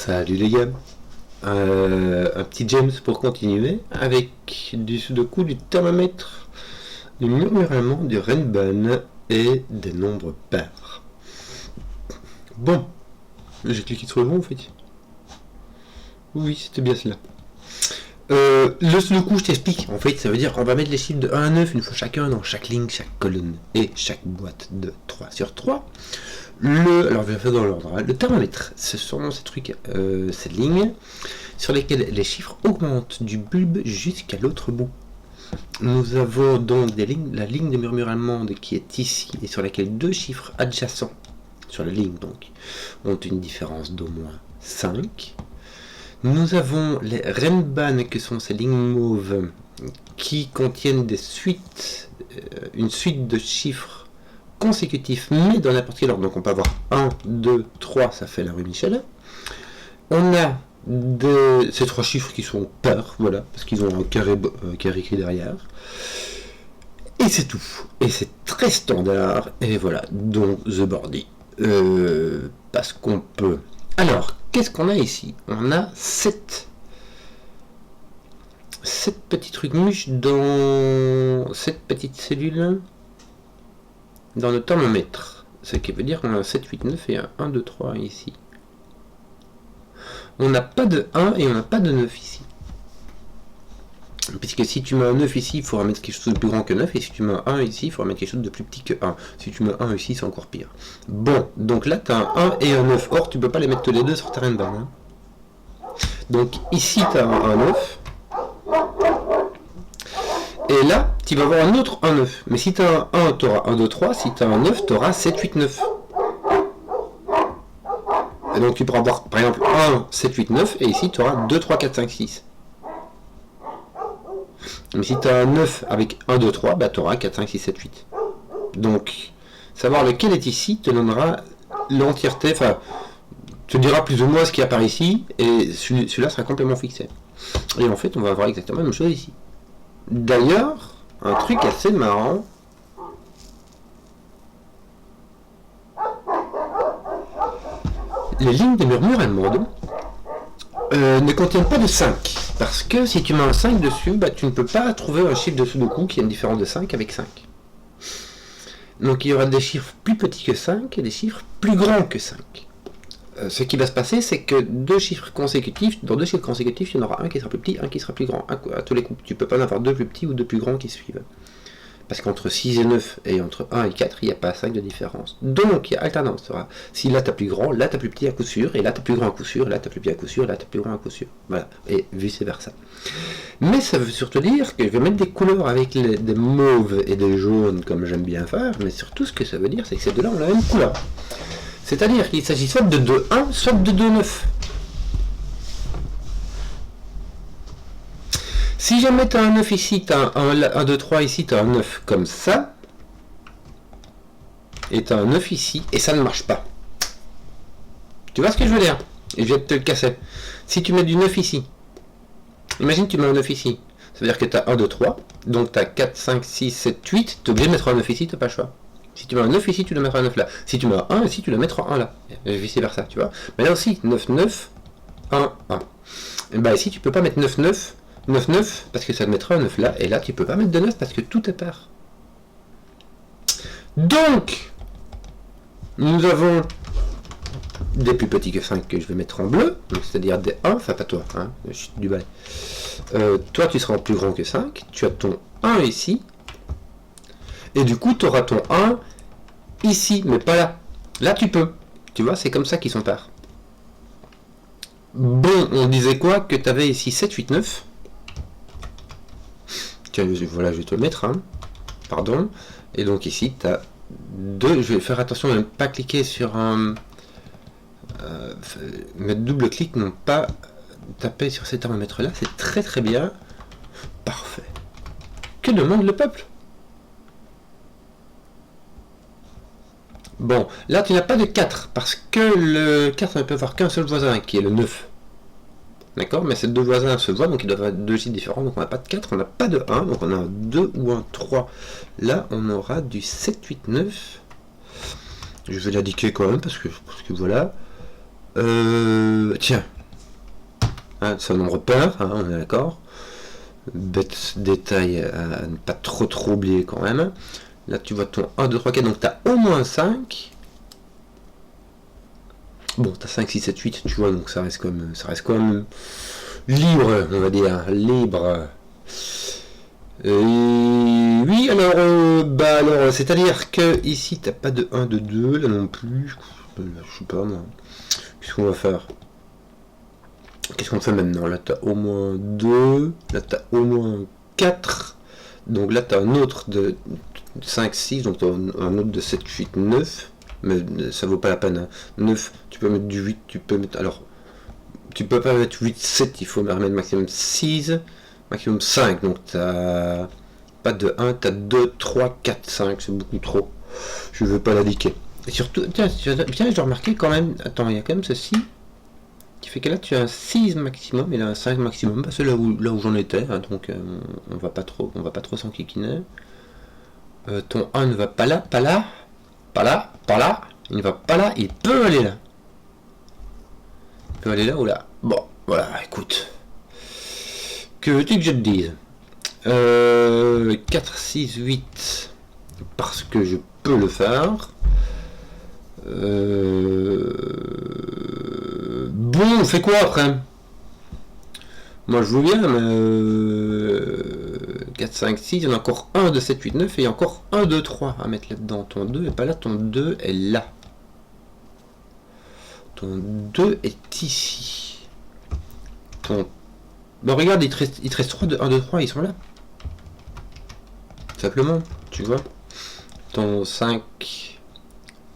Salut les gars, un petit James pour continuer avec du sudoku, du thermomètre, du murmure allemand, du Renban et des nombres pairs. Bon, j'ai cliqué sur le bon en fait. Oui, c'était bien cela. Le sudoku, je t'explique. En fait, ça veut dire qu'on va mettre les chiffres de 1 à 9 une fois chacun dans chaque ligne, chaque colonne et chaque boîte de 3 sur 3. Alors je vais faire dans l'ordre. Le thermomètre, ce sont ces trucs, ces lignes sur lesquelles les chiffres augmentent du bulbe jusqu'à l'autre bout. Nous avons donc la ligne de murmure allemande qui est ici et sur laquelle deux chiffres adjacents sur la ligne donc ont une différence d'au moins 5. Nous avons les Renban que sont ces lignes mauves qui contiennent des suites, une suite de chiffres consécutifs mais dans n'importe quel ordre. Donc on peut avoir 1, 2, 3, ça fait la rue Michel. On a ces trois chiffres qui sont pairs, voilà, parce qu'ils ont un carré écrit derrière. Et c'est tout. Et c'est très standard. Et voilà, donc The Bordy. Parce qu'on peut. Alors, qu'est-ce qu'on a ici? On a 7 petits trucs mûches dans cette petite cellule dans le thermomètre. Ce qui veut dire qu'on a un 7, 8, 9 et un 1, 2, 3 ici. On n'a pas de 1 et on n'a pas de 9 ici. Puisque si tu mets un 9 ici, il faudra mettre quelque chose de plus grand que 9. Et si tu mets un 1 ici, il faudra mettre quelque chose de plus petit que 1. Si tu mets un ici, c'est encore pire. Bon, donc là, tu as un 1 et un 9. Or, tu ne peux pas les mettre tous les deux sur ta Renban. Hein. Donc ici, tu as un 9. Et là, tu vas avoir un autre 1, 9. Mais si tu as un 1, tu auras 1, 2, 3. Si tu as un 9, tu auras 7, 8, 9. Et donc tu pourras avoir par exemple 1, 7, 8, 9. Et ici, tu auras 2, 3, 4, 5, 6. Mais si tu as un 9 avec 1, 2, 3, bah, tu auras 4, 5, 6, 7, 8. Donc, savoir lequel est ici te donnera l'entièreté, enfin, te dira plus ou moins ce qu'il y a par ici. Et celui-là sera complètement fixé. Et en fait, on va avoir exactement la même chose ici. D'ailleurs, un truc assez marrant, les lignes de murmure allemandes ne contiennent pas de 5. Parce que si tu mets un 5 dessus, bah, tu ne peux pas trouver un chiffre de sudoku qui a une différence de 5 avec 5. Donc il y aura des chiffres plus petits que 5 et des chiffres plus grands que 5. Ce qui va se passer, c'est que dans deux chiffres consécutifs, il y en aura un qui sera plus petit, un qui sera plus grand, à tous les coups. Tu ne peux pas en avoir deux plus petits ou deux plus grands qui suivent. Parce qu'entre 6 et 9 et entre 1 et 4, il n'y a pas 5 de différence. Donc il y a alternance. Si là tu as plus grand, là tu as plus petit à coup sûr, et là tu as plus grand à coup sûr, et là tu as plus petit à coup sûr, et là tu as plus grand à coup sûr. Voilà, et vice versa. Mais ça veut surtout dire que je vais mettre des couleurs avec des mauves et des jaunes, comme j'aime bien faire, mais surtout ce que ça veut dire, c'est que ces deux-là ont la même couleur. C'est-à-dire qu'il s'agit soit de 2-1, soit de 2-9. Si jamais tu as un 9 ici, tu as un 1, 2, 3 ici, tu as un 9 comme ça, et tu as un 9 ici, et ça ne marche pas. Tu vois ce que je veux dire? Et je vais te le casser. Si tu mets du 9 ici, imagine que tu mets un 9 ici, ça veut dire que tu as 1, 2, 3, donc tu as 4, 5, 6, 7, 8, tu es obligé de mettre un 9 ici, tu n'as pas le choix. Si tu mets un 9 ici, tu dois mettre un 9 là. Si tu mets un 1 ici, tu dois mettre un 1 là. Et vice versa, tu vois. Mais là aussi, 9, 9, 1, 1. Et bah ici, tu peux pas mettre 9, 9, 9, 9, parce que ça te mettra un 9 là. Et là, tu peux pas mettre de 9 parce que tout est pair. Donc, nous avons des plus petits que 5 que je vais mettre en bleu. C'est-à-dire des 1, enfin pas toi, hein, je suis du balai. Toi, tu seras plus grand que 5. Tu as ton 1 ici. Et du coup, tu auras ton 1 ici, mais pas là. Là, tu peux. Tu vois, c'est comme ça qu'ils sont pairs. Bon, on disait quoi? Que tu avais ici 7, 8, 9. Tiens, voilà, je vais te le mettre. Hein. Pardon. Et donc ici, tu as 2. Je vais faire attention de ne pas cliquer sur un... mettre double clic, non pas taper sur ces thermomètres-là. C'est très très bien. Parfait. Que demande le peuple? Bon, là tu n'as pas de 4, parce que le 4 ne peut avoir qu'un seul voisin, qui est le 9. D'accord? Mais ces deux voisins se voient, donc ils doivent avoir deux chiffres différents, donc on n'a pas de 4, on n'a pas de 1, donc on a un 2 ou un 3. Là, on aura du 7, 8, 9. Je vais l'indiquer quand même, parce que voilà. Tiens, Hein, c'est un nombre pair, hein, on est d'accord. Bête détail à ne pas trop oublier quand même. Là tu vois ton 1, 2, 3, 4, donc tu as au moins 5. Bon, tu as 5, 6, 7, 8, tu vois, donc ça reste quand même libre, on va dire, libre. Oui, alors, c'est-à-dire que ici, t'as pas de 1, de 2, là non plus. Je sais pas, moi. Qu'est-ce qu'on va faire? Qu'est-ce qu'on fait maintenant? Là, t'as au moins 2, là, t'as au moins 4. Donc là, t'as un autre de 5, 6, donc t'as un autre de 7, 8, 9. Mais ça vaut pas la peine. Hein. 9, tu peux mettre du 8, tu peux mettre... Alors, tu peux pas mettre 8, 7, il faut mettre maximum 6, maximum 5. Donc t'as pas de 1, t'as 2, 3, 4, 5, c'est beaucoup trop. Je veux pas l'indiquer. Et surtout, tiens, je dois remarquer quand même, attends, il y a quand même ceci, qui fait que là tu as un 6 maximum et là un 5 maximum, c'est là où j'en étais, hein, donc on va pas trop s'enquiquiner. Ton 1 ne va pas là, pas là, pas là, pas là, il ne va pas là, il peut aller là. Il peut aller là ou là. Bon, voilà, écoute. Que veux-tu que je te dise 4, 6, 8, parce que je peux le faire. Bon, on fait quoi après? Moi je veux bien, mais 4, 5, 6, il y en a encore 1 de 7, 8, 9 et il y a encore 1, 2, 3 à mettre là-dedans. Ton 2 est pas là, ton 2 est là. Ton 2 est ici. Ton... Ben regarde, il te reste 3 de 1, 2, 3, ils sont là. Simplement, tu vois. Ton 5,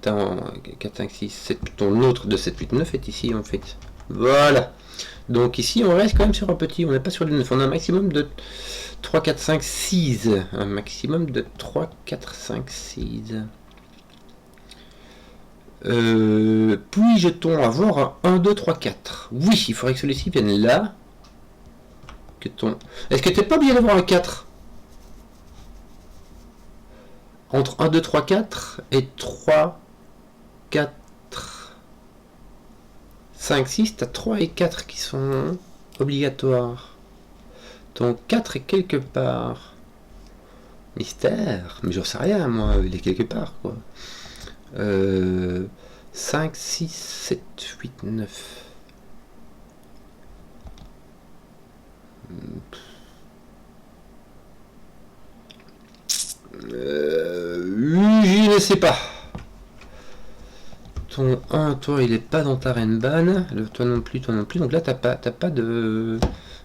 ton 4, 5, 6, 7, ton autre de 7, 8, 9 est ici en fait. Voilà. Donc ici on reste quand même sur un petit, on n'est pas sur le 9, on a un maximum de 3, 4, 5, 6. Un maximum de 3, 4, 5, 6. Puis-je-t-on avoir un 1, 2, 3, 4? Oui, il faudrait que celui-ci vienne là. Est-ce que t'es pas obligé d'avoir un 4? Entre 1, 2, 3, 4 et 3, 4, 5, 6, t'as 3 et 4 qui sont obligatoires. Ton 4 est quelque part. Mystère. Mais j'en sais rien, moi. Il est quelque part, quoi. 5, 6, 7, 8, 9. Je ne sais pas. Ton 1, toi, il est pas dans ta Renban. Toi non plus, toi non plus. Donc là, t'as pas de...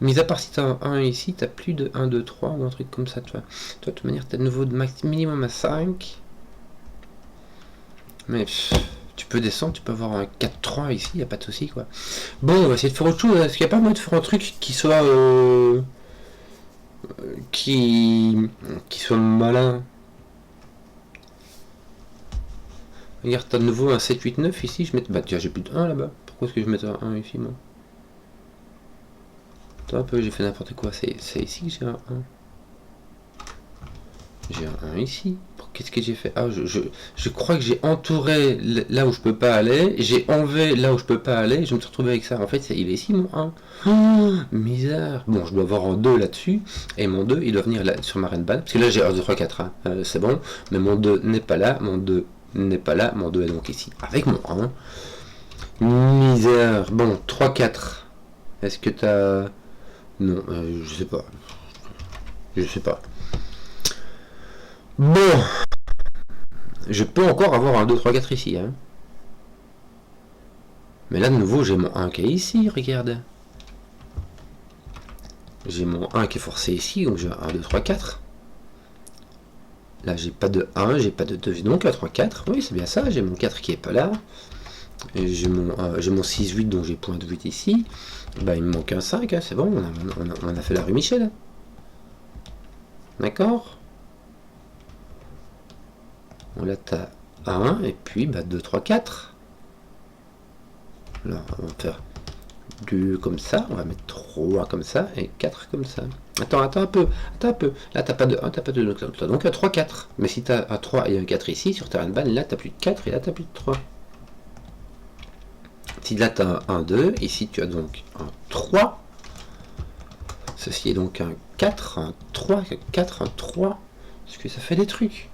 Mis à part si t'as un 1 ici, t'as plus de 1, 2, 3 ou un truc comme ça, toi. Toi, de toute manière, t'as de nouveau de max minimum à 5. Mais tu peux descendre, tu peux avoir un 4, 3 ici, y a pas de souci, quoi. Bon, on va essayer de faire autre chose. Est-ce qu'il n'y a pas moyen de faire un truc qui soit... qui soit malin? Regarde, t'as de nouveau un 7, 8, 9 ici, je mets... Bah tiens, j'ai plus de 1 là-bas. Pourquoi est-ce que je mets un 1 ici, moi? Attends un peu, j'ai fait n'importe quoi. C'est ici que j'ai un 1. J'ai un 1 ici. Qu'est-ce que j'ai fait? Ah, je crois que j'ai entouré là où je peux pas aller. J'ai enlevé là où je peux pas aller. Je me suis retrouvé avec ça. En fait, il est ici, mon 1. Oh, misère. Bon, je dois avoir un 2 là-dessus. Et mon 2, il doit venir là, sur ma Renban. Parce que là, j'ai 1, 2, 3, 4. Hein. C'est bon. Mais mon 2 n'est pas là. Mon 2 n'est pas là. Mon 2 est donc ici. Avec mon 1. Misère. Bon, 3, 4. Est-ce que t'as... Non, je sais pas. Je sais pas. Bon. Je peux encore avoir un 2, 3, 4 ici. Hein. Mais là, de nouveau, j'ai mon 1 qui est ici, regarde. J'ai mon 1 qui est forcé ici, donc j'ai 1, 2, 3, 4. Là, j'ai pas de 1, j'ai pas de 2, donc là, 3, 4. Oui, c'est bien ça, j'ai mon 4 qui est pas là. J'ai mon 6, 8, donc j'ai point de 8 ici. Bah, il me manque un 5, hein, c'est bon, on a fait la rue Michel. D'accord. Bon, là, t'as 1, et puis, bah, 2, 3, 4. Là, on va faire 2 comme ça, on va mettre 3 comme ça, et 4 comme ça. Attends un peu. Là, t'as pas de 1, t'as pas de 2, donc 3, 4. Mais si t'as un 3 et un 4 ici, sur ta Renban, là, t'as plus de 4, et là, t'as plus de 3. Si là tu as un 2, ici tu as donc un 3. Ceci est donc un 4, un 3, un 4, un 3. Est-ce que ça fait des trucs?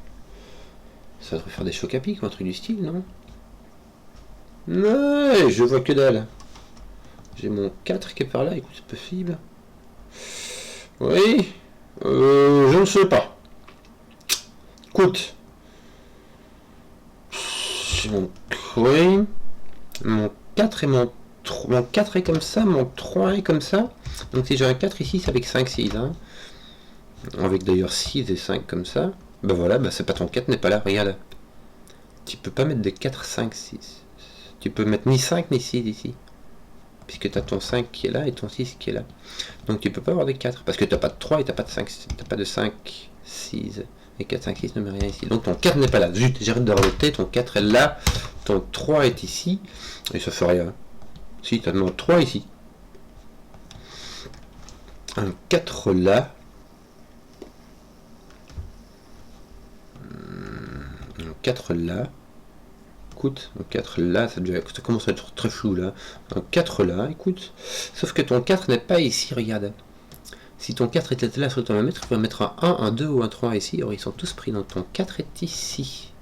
Ça devrait faire des chocs à pic ou un truc du style, non? Ouais, je vois que dalle. J'ai mon 4 qui est par là, écoute, c'est possible. Oui, je ne sais pas. Écoute. J'ai mon... Oui. Mon 4 et mon 3. Mon 4 est comme ça, mon 3 est comme ça. Donc si j'ai un 4 ici, c'est avec 5, 6. Hein. Avec d'ailleurs 6 et 5 comme ça. Ben voilà, ben c'est pas ton 4 n'est pas là, regarde. Tu peux pas mettre des 4, 5, 6. Tu peux mettre ni 5 ni 6 ici. Puisque tu as ton 5 qui est là et ton 6 qui est là. Donc tu peux pas avoir des 4. Parce que tu n'as pas de 3 et tu n'as pas de 5. Tu pas de 5, 6 et 4, 5, 6 ne met rien ici. Donc ton 4 n'est pas là. Zut, j'arrête de rajouter. Ton 4 est là. Ton 3 est ici. Et ça fait rien. Si, tu as mon 3 ici. Un 4 là. Un 4 là. Écoute, un 4 là, ça commence à être très flou là. Un 4 là, écoute. Sauf que ton 4 n'est pas ici, regarde. Si ton 4 était là sur ton mètre, tu vas mettre un 1, un 2 ou un 3 ici. Alors ils sont tous pris. Donc ton 4 est ici.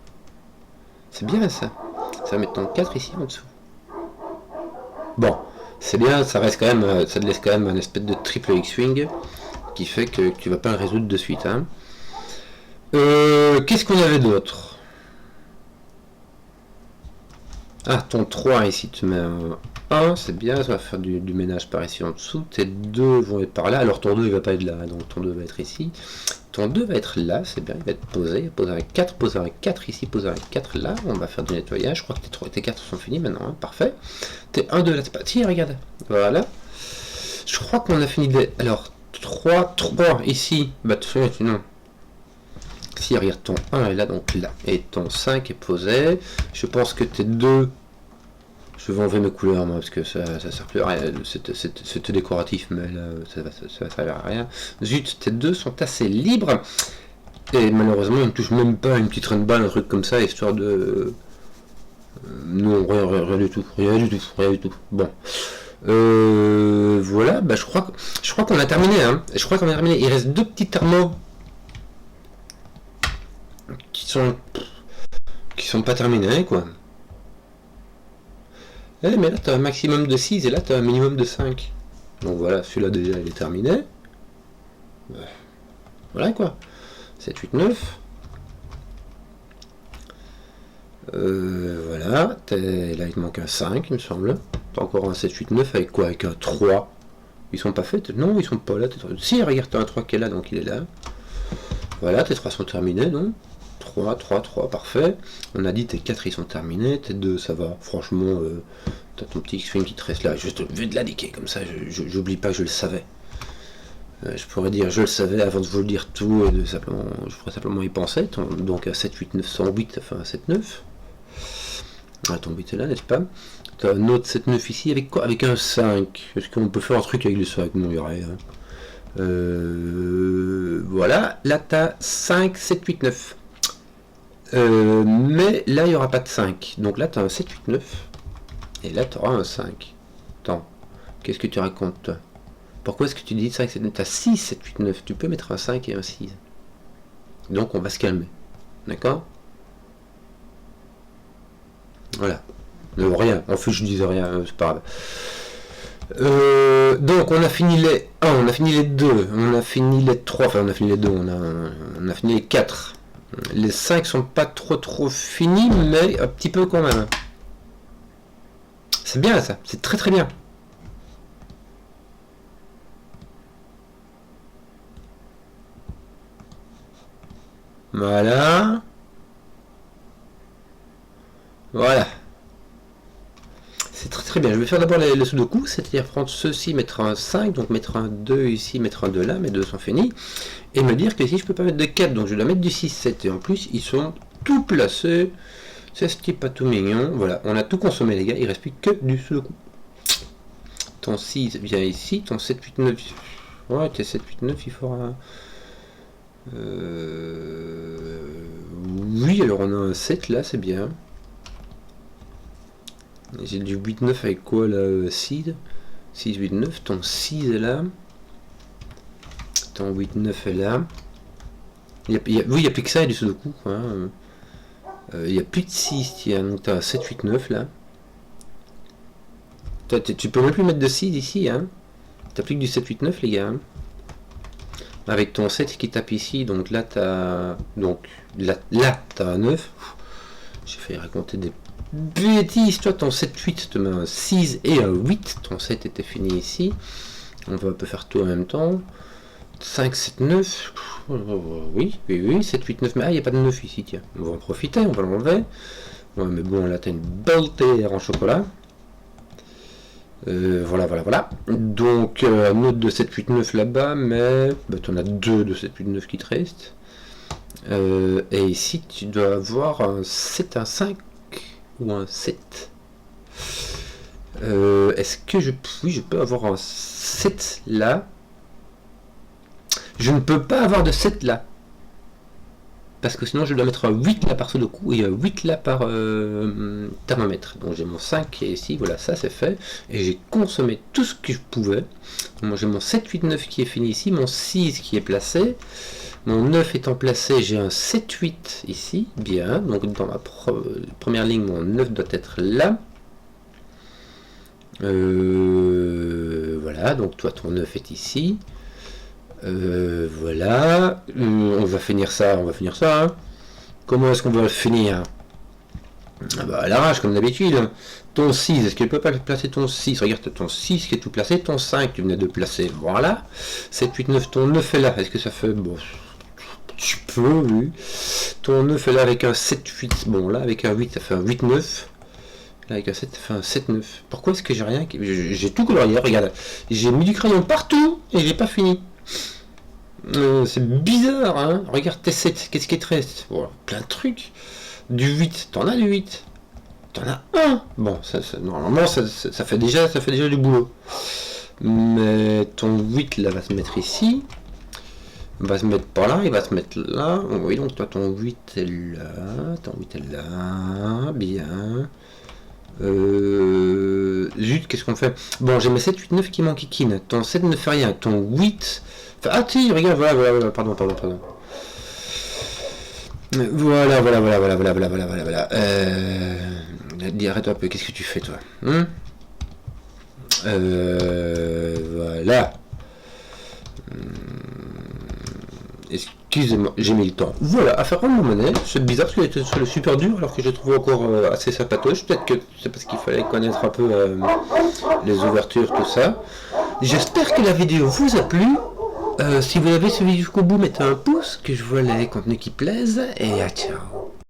C'est bien ça. Ça va mettre ton 4 ici en dessous. Bon, c'est bien, ça reste quand même, ça te laisse quand même un espèce de triple X-Wing qui fait que tu vas pas le résoudre de suite. Hein. Qu'est-ce qu'on avait d'autre? Ah, ton 3 ici, tu mets un 1, c'est bien, ça va faire du ménage par ici en dessous. Tes 2 vont être par là, alors ton 2 il va pas être là, donc ton 2 va être ici. Ton 2 va être là, c'est bien, il va être posé, posé avec 4, posé avec 4 ici, posé avec 4 là. On va faire du nettoyage, je crois que tes 4 sont finis maintenant, hein, parfait. Tes 1, 2 là, c'est pas... Tiens, regarde, voilà. Je crois qu'on a fini de... Alors, 3 ici, bah non. Si, regarde, ton 1 est là, donc là. Et ton 5 est posé. Je pense que tes 2... Je vais enlever mes couleurs, moi, parce que ça sert plus à rien. C'était décoratif, mais là, ça va servir à rien. Zut, tes 2 sont assez libres. Et malheureusement, ils ne touchent même pas une petite run-ball, un truc comme ça, histoire de... non, rien du tout. Rien du tout. Bon. Voilà, bah, je crois qu'on a terminé. Hein. Je crois qu'on a terminé. Il reste 2 petits thermos qui sont pas terminés, quoi. Eh, mais là, tu as un maximum de 6 et là, tu as un minimum de 5. Donc voilà, celui-là, déjà, il est terminé. Voilà, quoi. 7, 8, 9. Voilà. Là, il te manque un 5, il me semble. T'as encore un 7, 8, 9 avec quoi? Avec un 3. Ils sont pas faits? Non, ils sont pas là. Si, regarde, t'as un 3 qui est là, donc il est là. Voilà, tes 3 sont terminés, non? 3, 3, 3, parfait. On a dit tes 4 ils sont terminés, tes 2 ça va. Franchement, t'as ton petit X-Wing qui te reste là. Juste vu de l'indiquer, comme ça, j'oublie pas que je le savais. Je pourrais dire je le savais avant de vous le dire tout et je pourrais simplement y penser. Donc à 7, 8, 9, 108, enfin à 7, 9. Ah, ton 8 est là, n'est-ce pas? T'as un autre 7, 9 ici, avec quoi? Avec un 5. Est-ce qu'on peut faire un truc avec le 5? Non, il y aurait. Hein. Voilà, là t'as 5, 7, 8, 9. Mais là il n'y aura pas de 5. Donc là tu as un 7, 8, 9. Et là tu auras un 5. Attends, qu'est-ce que tu racontes toi? Pourquoi est-ce que tu dis 5, 7, 9? Tu as 6, 7, 8, 9. Tu peux mettre un 5 et un 6. Donc on va se calmer. D'accord? Voilà. Rien. En fait je disais rien, c'est pas grave. Donc on a fini les 1, on a fini les 2, on a fini les 3, enfin on a fini les 2, on a fini les 4. Les 5 sont pas trop finis, mais un petit peu quand même. C'est bien ça, c'est très bien. Voilà. Voilà. C'est très bien. Je vais faire d'abord le sudoku, c'est-à-dire prendre ceci, mettre un 5, donc mettre un 2 ici, mettre un 2 là, mes 2 sont finis. Et me dire que ici je peux pas mettre de 4, donc je dois mettre du 6, 7. Et en plus, ils sont tout placés. C'est ce qui n'est pas tout mignon. Voilà, on a tout consommé les gars, il ne reste plus que du sudoku. Ton 6 vient ici, ton 7, 8, 9. Ouais, tes 7, 8, 9, il faudra... Oui, alors on a un 7 là, c'est bien. J'ai du 8-9 avec quoi là, seed 6, 8, 9, ton 6 est là. Ton 8, 9 est là. Oui, il n'y a plus que ça, du Sudoku. Il n'y a plus de 6, tiens. Donc tu as 7, 8, 9 là. Tu peux même plus mettre de 6 ici. Hein. Tu n'as plus que du 7, 8, 9 les gars. Hein. Avec ton 7 qui tape ici. Donc là, tu as. Donc là tu as un 9. J'ai failli raconter des bêtises. Toi, ton 7, 8 te met un 6 et un 8. Ton 7 était fini ici. On va un peu faire tout en même temps. 5, 7, 9. Oui, 7, 8, 9. Mais il n'y a pas de 9 ici, tiens. On va en profiter, on va l'enlever. Ouais, mais bon, là, tu as une belle terre en chocolat. Voilà. Donc, un autre de 7, 8, 9 là-bas, mais bah, tu en as 2 de 7, 8, 9 qui te restent. Et ici, tu dois avoir un 7, un 5 ou un 7. Est-ce que oui, je peux avoir un 7 là. Je ne peux pas avoir de 7 là. Parce que sinon je dois mettre un 8 là par Sudoku et un 8 là par thermomètre. Donc j'ai mon 5 qui est ici, voilà, ça c'est fait. Et j'ai consommé tout ce que je pouvais. Moi j'ai mon 7, 8, 9 qui est fini ici, mon 6 qui est placé. Mon 9 étant placé, j'ai un 7, 8 ici, bien. Donc dans ma première ligne, mon 9 doit être là. Voilà, donc toi ton 9 est ici. Voilà, on va finir ça, hein. Comment est-ce qu'on va le finir? Ah bah à l'arrache comme d'habitude. Ton 6, est-ce qu'il peut pas placer ton 6? Regarde ton 6 qui est tout placé, ton 5 tu venais de placer, voilà. 7, 8, 9, ton 9 est là, est-ce que ça fait... Bon, tu peux, oui. Ton 9 est là avec un 7, 8, bon là avec un 8 ça fait un 8, 9. Là avec un 7 ça fait un 7, 9. Pourquoi est-ce que j'ai rien? J'ai tout colorié, regarde. J'ai mis du crayon partout et j'ai pas fini. C'est bizarre, hein. Regarde tes 7, qu'est-ce qui te reste? Voilà, plein de trucs. Du 8, t'en as du 8. T'en as un. Bon, normalement, ça fait déjà du boulot. Mais ton 8, là, va se mettre ici. Il va se mettre par là, il va se mettre là. Oui, donc toi, ton 8 est là. Ton 8 est là. Bien. Zut, qu'est-ce qu'on fait? Bon, j'ai mes 7, 8, 9 qui m'enquiquinent. Ton 7 ne fait rien. Ton 8... Ah, si, regarde, voilà, pardon. Voilà. Arrête-toi un peu, qu'est-ce que tu fais, toi? Voilà. Excusez-moi, j'ai mis le temps. Voilà, à faire prendre mon monnaie. C'est bizarre parce que c'était super dur alors que je trouve encore assez sympatoche. Peut-être que c'est parce qu'il fallait connaître un peu les ouvertures, tout ça. J'espère que la vidéo vous a plu. Si vous avez suivi jusqu'au bout, mettez un pouce, que je vois les contenus qui plaisent. Et à ciao.